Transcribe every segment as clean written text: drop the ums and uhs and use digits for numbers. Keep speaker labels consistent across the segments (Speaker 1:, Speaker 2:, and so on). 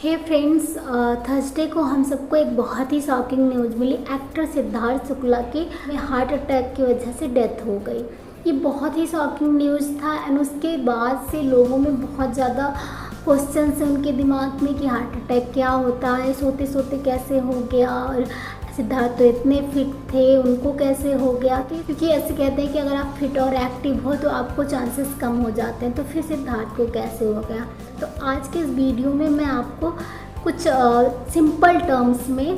Speaker 1: हे friends, Thursday को हम सबको एक बहुत ही शॉकिंग न्यूज़ मिली। एक्टर सिद्धार्थ शुक्ला की हार्ट अटैक की वजह से डेथ हो गई। ये बहुत ही शॉकिंग न्यूज़ था एंड उसके बाद से लोगों में बहुत ज़्यादा क्वेश्चंस हैं उनके दिमाग में कि हार्ट अटैक क्या होता है, सोते सोते कैसे हो गया, और सिद्धार्थ तो इतने फिट थे, उनको कैसे हो गया। क्योंकि ऐसे कहते हैं कि अगर आप फिट और एक्टिव हो तो आपको चांसेस कम हो जाते हैं, तो फिर सिद्धार्थ को कैसे हो गया। तो आज के इस वीडियो में मैं आपको कुछ सिंपल टर्म्स में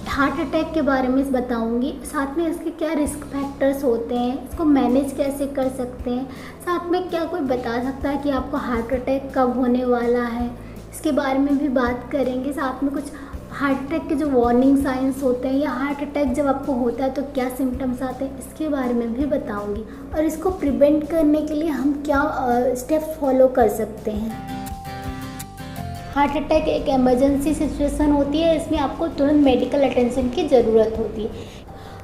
Speaker 1: हार्ट अटैक के बारे में बताऊंगी, साथ में इसके क्या रिस्क फैक्टर्स होते हैं, इसको मैनेज कैसे कर सकते हैं, साथ में क्या कोई बता सकता है कि आपको हार्ट अटैक कब होने वाला है, इसके बारे में भी बात करेंगे। साथ में कुछ हार्ट अटैक के जो वार्निंग साइंस होते हैं या हार्ट अटैक जब आपको होता है तो क्या सिम्टम्स आते हैं, इसके बारे में भी बताऊंगी। और इसको प्रिवेंट करने के लिए हम क्या स्टेप्स फॉलो कर सकते हैं। हार्ट अटैक एक इमरजेंसी सिचुएशन होती है, इसमें आपको तुरंत मेडिकल अटेंशन की ज़रूरत होती है।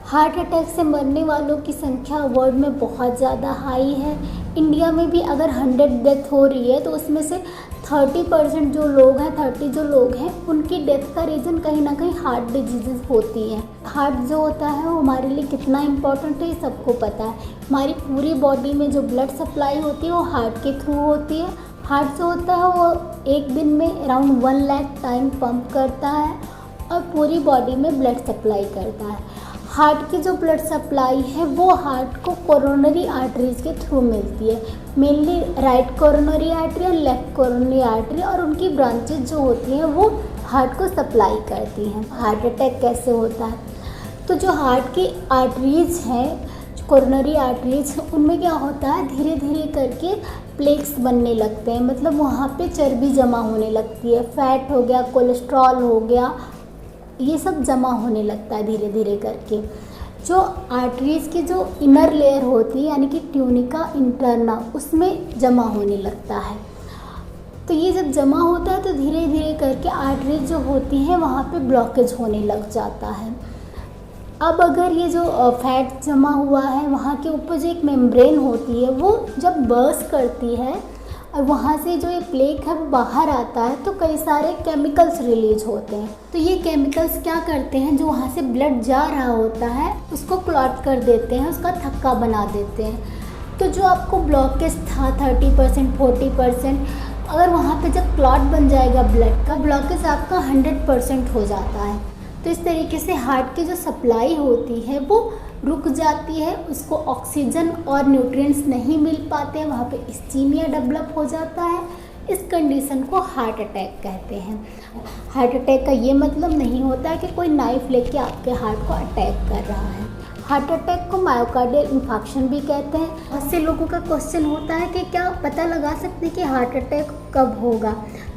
Speaker 1: हार्ट अटैक से मरने वालों की संख्या वर्ल्ड में बहुत ज़्यादा हाई है। इंडिया में भी अगर 100 डेथ हो रही है तो उसमें से 30% जो लोग हैं 30 जो लोग हैं उनकी डेथ का रीज़न कहीं ना कहीं हार्ट डिजीज़ होती है। हार्ट जो होता है वो हमारे लिए कितना इम्पोर्टेंट है ये सबको पता है। हमारी पूरी बॉडी में जो ब्लड सप्लाई होती है वो हार्ट के थ्रू होती है। हार्ट जो होता है वो एक दिन में अराउंड 1 लाख टाइम पंप करता है और पूरी बॉडी में ब्लड सप्लाई करता है। हार्ट की जो ब्लड सप्लाई है वो हार्ट को कोरोनरी आर्टरीज के थ्रू मिलती है, मेनली राइट कोरोनरी आर्टरी और लेफ्ट कोरोनरी आर्टरी, और उनकी ब्रांचेज जो होती हैं वो हार्ट को सप्लाई करती हैं। हार्ट अटैक कैसे होता है, तो जो हार्ट की आर्टरीज हैं, कोरोनरी आर्टरीज, उनमें क्या होता है धीरे धीरे करके प्लेक्स बनने लगते हैं, मतलब वहाँ पे चर्बी जमा होने लगती है, फैट हो गया, कोलेस्ट्रॉल हो गया, ये सब जमा होने लगता है धीरे धीरे करके। जो आर्टरीज की जो इनर लेयर होती है यानी कि ट्यूनिका इंटरना, उसमें जमा होने लगता है। तो ये जब जमा होता है तो धीरे धीरे करके आर्टरीज जो होती हैं वहाँ पे ब्लॉकेज होने लग जाता है। अब अगर ये जो फैट जमा हुआ है वहाँ के ऊपर जो एक मेम्ब्रेन होती है वो जब बर्स्ट करती है और वहाँ से जो ये प्लेक है वो बाहर आता है तो कई सारे केमिकल्स रिलीज होते हैं। तो ये केमिकल्स क्या करते हैं, जो वहाँ से ब्लड जा रहा होता है उसको क्लॉट कर देते हैं, उसका थक्का बना देते हैं। तो जो आपको ब्लॉकेज था 30% 40%, अगर वहाँ पे जब क्लॉट बन जाएगा ब्लड का, ब्लॉकेज आपका 100% हो जाता है। तो इस तरीके से हार्ट की जो सप्लाई होती है वो रुक जाती है, उसको ऑक्सीजन और न्यूट्रिएंट्स नहीं मिल पाते हैं, वहाँ पे इस्कीमिया डेवलप हो जाता है। इस कंडीशन को हार्ट अटैक कहते हैं। हार्ट अटैक का ये मतलब नहीं होता है कि कोई नाइफ लेके आपके हार्ट को अटैक कर रहा है। हार्ट अटैक को मायोकार्डियल इन्फार्क्शन भी कहते हैं। बहुत से लोगों का क्वेश्चन होता है कि क्या पता लगा सकते हैं कि हार्ट अटैक कब होगा।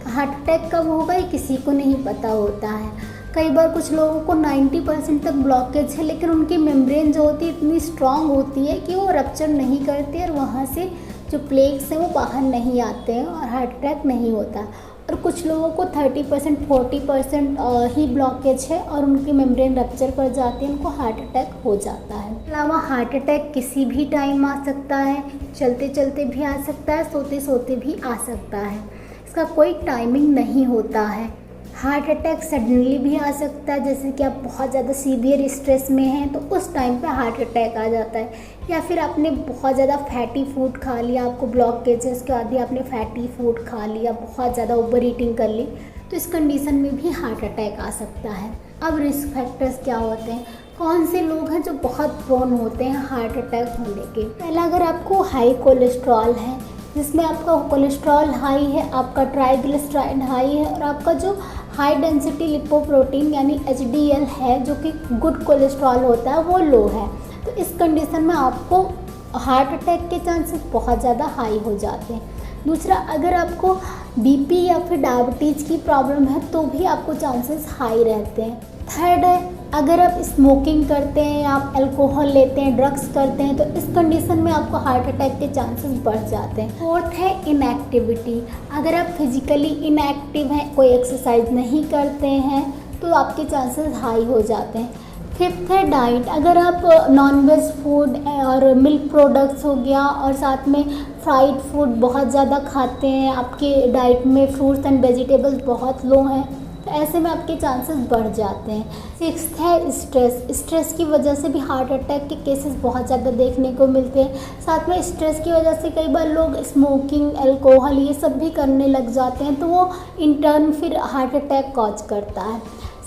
Speaker 1: तो हार्ट अटैक कब होगा ये किसी को नहीं पता होता है। कई बार कुछ लोगों को 90% तक ब्लॉकेज है, लेकिन उनकी मेम्ब्रेन जो होती है इतनी स्ट्रांग होती है कि वो रप्चर नहीं करती और वहाँ से जो प्लेक्स हैं वो बाहर नहीं आते हैं और हार्ट अटैक नहीं होता। और कुछ लोगों को 30% 40% ही ब्लॉकेज है और उनकी मेम्ब्रेन रप्चर कर जाती है, उनको हार्ट अटैक हो जाता है। अलावा हार्ट अटैक किसी भी टाइम आ सकता है, चलते चलते भी आ सकता है, सोते सोते भी आ सकता है, इसका कोई टाइमिंग नहीं होता है। हार्ट अटैक सडनली भी आ सकता है, जैसे कि आप बहुत ज़्यादा सीवियर स्ट्रेस में हैं तो उस टाइम पे हार्ट अटैक आ जाता है, या फिर आपने बहुत ज़्यादा फैटी फूड खा लिया, आपको ब्लॉकेज है, उसके बाद भी आपने फैटी फूड खा लिया, बहुत ज़्यादा ओवर ईटिंग कर ली, तो इस कंडीशन में भी हार्ट अटैक आ सकता है। अब रिस्क फैक्टर्स क्या होते हैं, कौन से लोग हैं जो बहुत प्रोन होते हैं हार्ट अटैक होने के। पहला, अगर आपको हाई कोलेस्ट्रॉल है, जिसमें आपका कोलेस्ट्रॉल हाई है, आपका ट्राइग्लिसराइड हाई है और आपका जो हाई डेंसिटी लिपोप्रोटीन यानी HDL है जो कि गुड कोलेस्ट्रॉल होता है वो लो है, तो इस कंडीशन में आपको हार्ट अटैक के चांसेस बहुत ज़्यादा हाई हो जाते हैं। दूसरा, अगर आपको BP या फिर डायबिटीज़ की प्रॉब्लम है तो भी आपको चांसेस हाई रहते हैं। थर्ड है, अगर आप स्मोकिंग करते हैं या आप अल्कोहल लेते हैं, ड्रग्स करते हैं, तो इस कंडीशन में आपको हार्ट अटैक के चांसेस बढ़ जाते हैं। फोर्थ है इनएक्टिविटी, अगर आप फिजिकली इनएक्टिव हैं, कोई एक्सरसाइज नहीं करते हैं तो आपके चांसेस हाई हो जाते हैं। फिफ्थ है डाइट। अगर आप नॉन वेज फूड और मिल्क प्रोडक्ट्स हो गया और साथ में फ्राइड फूड बहुत ज़्यादा खाते हैं, आपके डाइट में फ्रूट्स एंड वेजिटेबल्स बहुत लो हैं, तो ऐसे में आपके चांसेस बढ़ जाते हैं। सिक्स्थ है स्ट्रेस। स्ट्रेस की वजह से भी हार्ट अटैक के केसेस बहुत ज़्यादा देखने को मिलते हैं। साथ में स्ट्रेस की वजह से कई बार लोग स्मोकिंग, अल्कोहल ये सब भी करने लग जाते हैं, तो वो इन टर्न फिर हार्ट अटैक कॉज करता है।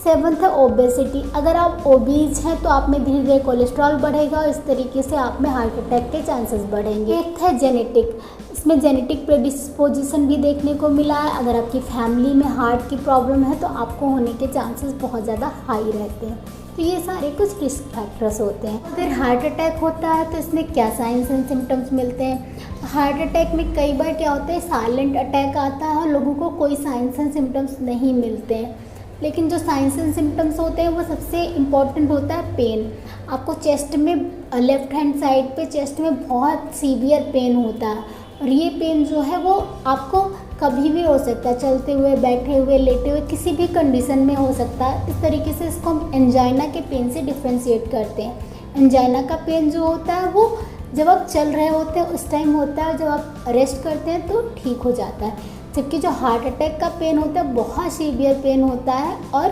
Speaker 1: सेवन्थ है ओबेसिटी। अगर आप ओबीज हैं तो आप में धीरे धीरे कोलेस्ट्रॉल बढ़ेगा और इस तरीके से आप में हार्ट अटैक के चांसेस बढ़ेंगे। एट्थ है जेनेटिक। इसमें जेनेटिक प्रेडिस्पोजिशन भी देखने को मिला है। अगर आपकी फैमिली में हार्ट की प्रॉब्लम है तो आपको होने के चांसेस बहुत ज़्यादा हाई रहते हैं। तो ये सारे कुछ रिस्क फैक्टर्स होते हैं। अगर हार्ट अटैक होता है तो इसमें क्या साइंस एंड सिम्टम्स मिलते हैं। हार्ट अटैक में कई बार क्या होता है, साइलेंट अटैक आता है और लोगों को कोई साइंस एंड सिम्टम्स नहीं मिलते हैं। लेकिन जो साइंस एंड सिम्टम्स होते हैं वो सबसे इम्पॉर्टेंट होता है पेन। आपको चेस्ट में, लेफ्ट हैंड साइड पे चेस्ट में बहुत सीवियर पेन होता है और ये पेन जो है वो आपको कभी भी हो सकता है, चलते हुए, बैठे हुए, लेटे हुए, किसी भी कंडीशन में हो सकता है। इस तरीके से इसको हम एंजाइना के पेन से डिफ्रेंशिएट करते हैं। एंजाइना का पेन जो होता है वो जब आप चल रहे होते हैं उस टाइम होता है, जब आप रेस्ट करते हैं तो ठीक हो जाता है। जबकि जो हार्ट अटैक का पेन होता है बहुत सीवियर पेन होता है और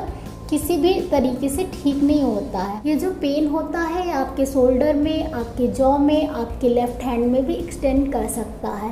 Speaker 1: किसी भी तरीके से ठीक नहीं होता है। ये जो पेन होता है आपके शोल्डर में, आपके जॉ में, आपके लेफ्ट हैंड में भी एक्सटेंड कर सकता है।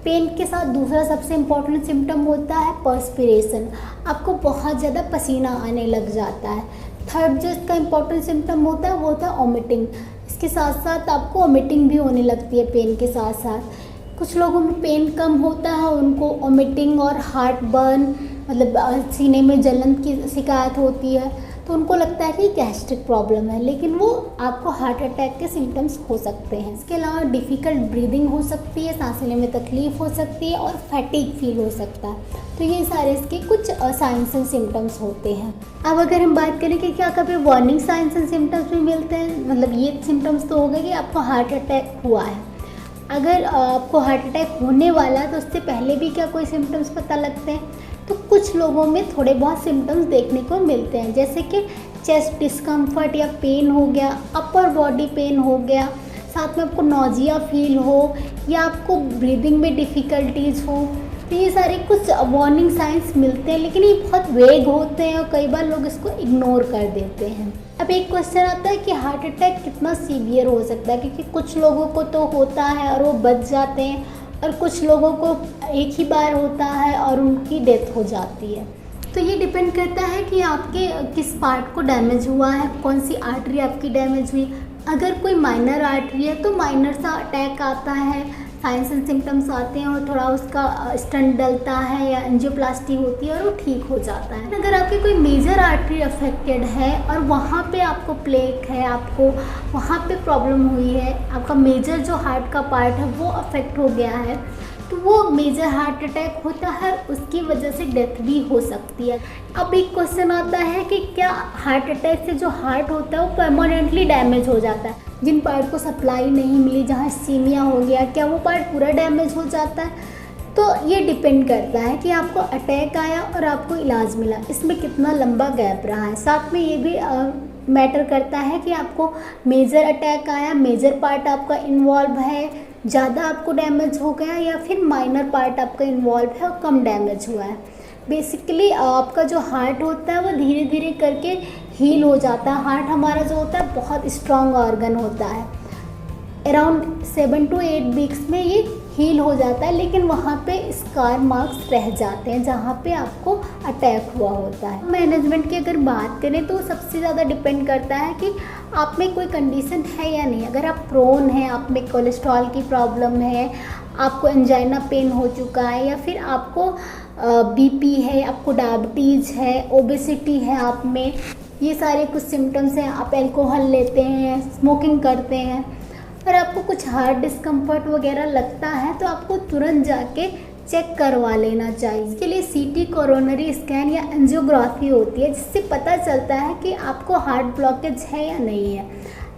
Speaker 1: पेन के साथ दूसरा सबसे इम्पॉर्टेंट सिम्टम होता है पर्स्पिरेशन। आपको बहुत ज़्यादा पसीना आने लग जाता है। थर्ड जो इसका इम्पॉर्टेंट सिम्टम होता है वो होता है वोमिटिंग। इसके साथ साथ आपको वोमिटिंग भी होने लगती है पेन के साथ साथ। कुछ लोगों में पेन कम होता है, उनको वोमिटिंग और हार्ट बर्न, मतलब सीने में जलन की शिकायत होती है, तो उनको लगता है कि गैस्ट्रिक प्रॉब्लम है, लेकिन वो आपको हार्ट अटैक के सिम्टम्स हो सकते हैं। इसके अलावा डिफ़िकल्ट ब्रीदिंग हो सकती है, सांस लेने में तकलीफ हो सकती है और फैटिग फील हो सकता है। तो ये सारे इसके कुछ साइंस एंड सिम्टम्स होते हैं। अब अगर हम बात करें कि क्या कभी वार्निंग साइंस एंड सिम्टम्स भी मिलते हैं, मतलब ये सिम्टम्स तो हो गए कि आपको हार्ट अटैक हुआ है। अगर आपको हार्ट अटैक होने वाला है तो उससे पहले भी क्या कोई सिम्टम्स पता लगते हैं, तो कुछ लोगों में थोड़े बहुत सिम्टम्स देखने को मिलते हैं, जैसे कि चेस्ट डिस्कम्फर्ट या पेन हो गया, अपर बॉडी पेन हो गया, साथ में आपको नोजिया फील हो या आपको ब्रीदिंग में डिफ़िकल्टीज़ हो। तो ये सारे कुछ वार्निंग साइंस मिलते हैं, लेकिन ये बहुत वेग होते हैं और कई बार लोग इसको इग्नोर कर देते हैं। अब एक क्वेश्चन आता है कि हार्ट अटैक कितना सीवियर हो सकता है, क्योंकि कुछ लोगों को तो होता है और वो बच जाते हैं और कुछ लोगों को एक ही बार होता है और उनकी डेथ हो जाती है। तो ये डिपेंड करता है कि आपके किस पार्ट को डैमेज हुआ है, कौन सी आर्टरी आपकी डैमेज हुई। अगर कोई माइनर आर्टरी है तो माइनर सा अटैक आता है, साइंस एंड सिम्टम्स आते हैं और थोड़ा उसका स्टंट डलता है या एंजियोप्लास्टी होती है और वो ठीक हो जाता है। अगर आपकी कोई मेजर आर्टरी अफेक्टेड है और वहाँ पे आपको प्लेक है, आपको वहाँ पे प्रॉब्लम हुई है, आपका मेजर जो हार्ट का पार्ट है वो अफेक्ट हो गया है, तो वो मेजर हार्ट अटैक होता है, उसकी वजह से डेथ भी हो सकती है। अब एक क्वेश्चन आता है कि क्या हार्ट अटैक से जो हार्ट होता है वो परमानेंटली डैमेज हो जाता है, जिन पार्ट को सप्लाई नहीं मिली, जहाँ सीमिया हो गया, क्या वो पार्ट पूरा डैमेज हो जाता है? तो ये डिपेंड करता है कि आपको अटैक आया और आपको इलाज मिला, इसमें कितना लंबा गैप रहा है। साथ में ये भी मैटर करता है कि आपको मेजर अटैक आया, मेजर पार्ट आपका इन्वॉल्व है, ज़्यादा आपको डैमेज हो गया, या फिर माइनर पार्ट आपका इन्वॉल्व है और कम डैमेज हुआ है। बेसिकली आपका जो हार्ट होता है वो धीरे धीरे करके हील हो जाता है। हार्ट हमारा जो होता है बहुत स्ट्रॉन्ग ऑर्गन होता है, अराउंड 7 to 8 वीक्स में ये हील हो जाता है, लेकिन वहाँ पे स्कार मार्क्स रह जाते हैं जहाँ पे आपको अटैक हुआ होता है। मैनेजमेंट की अगर बात करें तो सबसे ज़्यादा डिपेंड करता है कि आप में कोई कंडीशन है या नहीं। अगर आप प्रोन हैं, आप में कोलेस्ट्रॉल की प्रॉब्लम है, आपको एंजाइना पेन हो चुका है, या फिर आपको बीपी है, आपको डायबिटीज़ है, ओबेसिटी है आप में, ये सारे कुछ सिम्टम्स हैं, आप अल्कोहल लेते हैं, स्मोकिंग करते हैं, और आपको कुछ हार्ट डिस्कम्फर्ट वगैरह लगता है तो आपको तुरंत जाके चेक करवा लेना चाहिए। इसके लिए सीटी, कोरोनरी स्कैन या एंजियोग्राफी होती है, जिससे पता चलता है कि आपको हार्ट ब्लॉकेज है या नहीं है।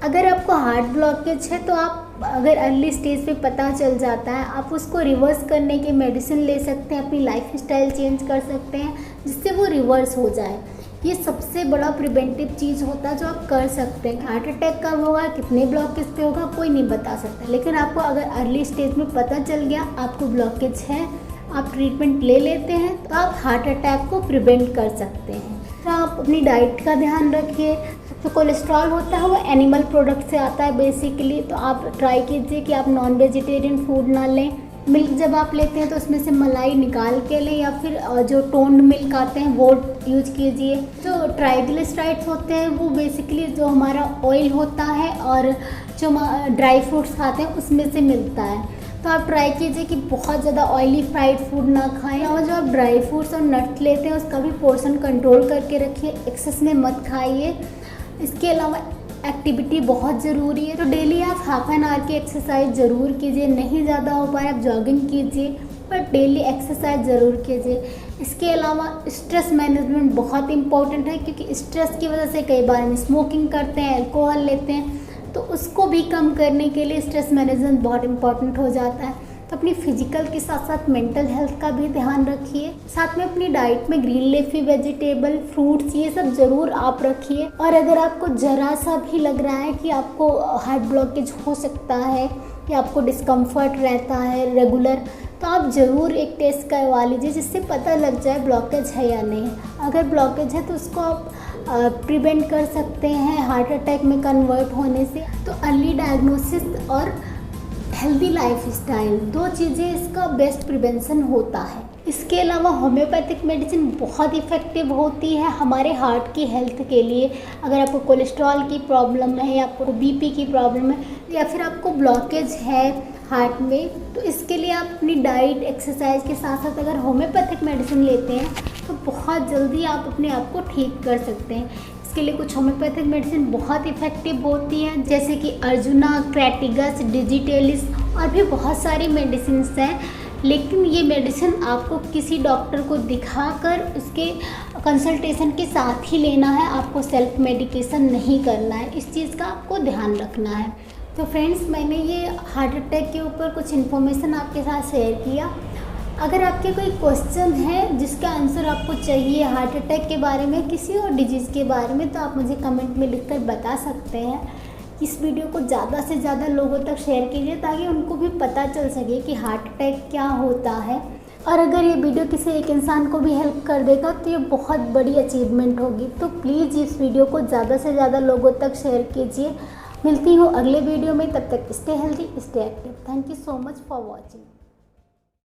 Speaker 1: अगर आपको हार्ट ब्लॉकेज है तो आप, अगर अर्ली स्टेज पे पता चल जाता है, आप उसको रिवर्स करने की मेडिसिन ले सकते हैं, अपनी लाइफ स्टाइल चेंज कर सकते हैं जिससे वो रिवर्स हो जाए। ये सबसे बड़ा प्रिवेंटिव चीज़ होता है जो आप कर सकते हैं। हार्ट अटैक कब होगा, कितने ब्लॉकेज पे होगा, कोई नहीं बता सकता, लेकिन आपको अगर अर्ली स्टेज में पता चल गया आपको ब्लॉकेज है, आप ट्रीटमेंट ले लेते हैं, तो आप हार्ट अटैक को प्रिवेंट कर सकते हैं। तो आप अपनी डाइट का ध्यान रखिए। तो कोलेस्ट्रॉल होता है वो एनिमल प्रोडक्ट से आता है बेसिकली, तो आप ट्राई कीजिए कि आप नॉन वेजिटेरियन फूड ना लें। मिल्क जब आप लेते हैं तो उसमें से मलाई निकाल के लें, या फिर जो टोन्ड मिल्क आते हैं वो यूज कीजिए। जो ट्राइग्लिसराइड्स होते हैं वो बेसिकली जो हमारा ऑयल होता है और जो ड्राई फ्रूट्स खाते हैं उसमें से मिलता है। तो आप ट्राई कीजिए कि बहुत ज़्यादा ऑयली फ्राइड फूड ना खाएं, और जो आप ड्राई फ्रूट्स और नट्स लेते हैं उसका भी पोर्शन कंट्रोल करके रखिए, एक्सेस में मत खाइए। इसके अलावा एक्टिविटी बहुत ज़रूरी है, तो डेली आप हाफ एन आवर की एक्सरसाइज ज़रूर कीजिए। नहीं ज़्यादा हो पाए आप जॉगिंग कीजिए, पर डेली एक्सरसाइज ज़रूर कीजिए। इसके अलावा स्ट्रेस मैनेजमेंट बहुत इंपॉर्टेंट है, क्योंकि स्ट्रेस की वजह से कई बार हम स्मोकिंग करते हैं, अल्कोहल लेते हैं, तो उसको भी कम करने के लिए स्ट्रेस मैनेजमेंट बहुत इंपॉर्टेंट हो जाता है। तो अपनी फिजिकल के साथ साथ मेंटल हेल्थ का भी ध्यान रखिए। साथ में अपनी डाइट में ग्रीन लीफी वेजिटेबल, फ्रूट्स, ये सब ज़रूर आप रखिए। और अगर आपको ज़रा सा भी लग रहा है कि आपको हार्ट ब्लॉकेज हो सकता है या आपको डिस्कम्फर्ट रहता है रेगुलर, तो आप ज़रूर एक टेस्ट करवा लीजिए, जिससे पता लग जाए ब्लॉकेज है या नहीं। अगर ब्लॉकेज है तो उसको आप प्रिवेंट कर सकते हैं हार्ट अटैक में कन्वर्ट होने से। तो अर्ली डायग्नोसिस और हेल्दी लाइफ स्टाइल, दो चीज़ें इसका बेस्ट प्रिवेंशन होता है। इसके अलावा होम्योपैथिक मेडिसिन बहुत इफ़ेक्टिव होती है हमारे हार्ट की हेल्थ के लिए। अगर आपको कोलेस्ट्रॉल की प्रॉब्लम है, या आपको बीपी की प्रॉब्लम है, या फिर आपको ब्लॉकेज है हार्ट में, तो इसके लिए आप अपनी डाइट, एक्सरसाइज के साथ साथ अगर होम्योपैथिक मेडिसिन लेते हैं तो बहुत जल्दी आप अपने आप को ठीक कर सकते हैं। इसके लिए कुछ होम्योपैथिक मेडिसिन बहुत इफ़ेक्टिव होती हैं, जैसे कि अर्जुना, क्रैटिगस, डिजिटेलिस, और भी बहुत सारी मेडिसिन हैं। लेकिन ये मेडिसिन आपको किसी डॉक्टर को दिखाकर उसके कंसल्टेशन के साथ ही लेना है, आपको सेल्फ मेडिकेशन नहीं करना है। इस चीज़ का आपको ध्यान रखना है। तो फ्रेंड्स, मैंने ये हार्ट अटैक के ऊपर कुछ इन्फॉर्मेशन आपके साथ शेयर किया। अगर आपके कोई क्वेश्चन है जिसका आंसर आपको चाहिए हार्ट अटैक के बारे में, किसी और डिजीज़ के बारे में, तो आप मुझे कमेंट में लिखकर बता सकते हैं। इस वीडियो को ज़्यादा से ज़्यादा लोगों तक शेयर कीजिए, ताकि उनको भी पता चल सके कि हार्ट अटैक क्या होता है। और अगर ये वीडियो किसी एक इंसान को भी हेल्प कर देगा तो ये बहुत बड़ी अचीवमेंट होगी। तो प्लीज़ इस वीडियो को ज़्यादा से ज़्यादा लोगों तक शेयर कीजिए। मिलती हूँ अगले वीडियो में, तब तक stay healthy, stay active. Thank you so much for watching.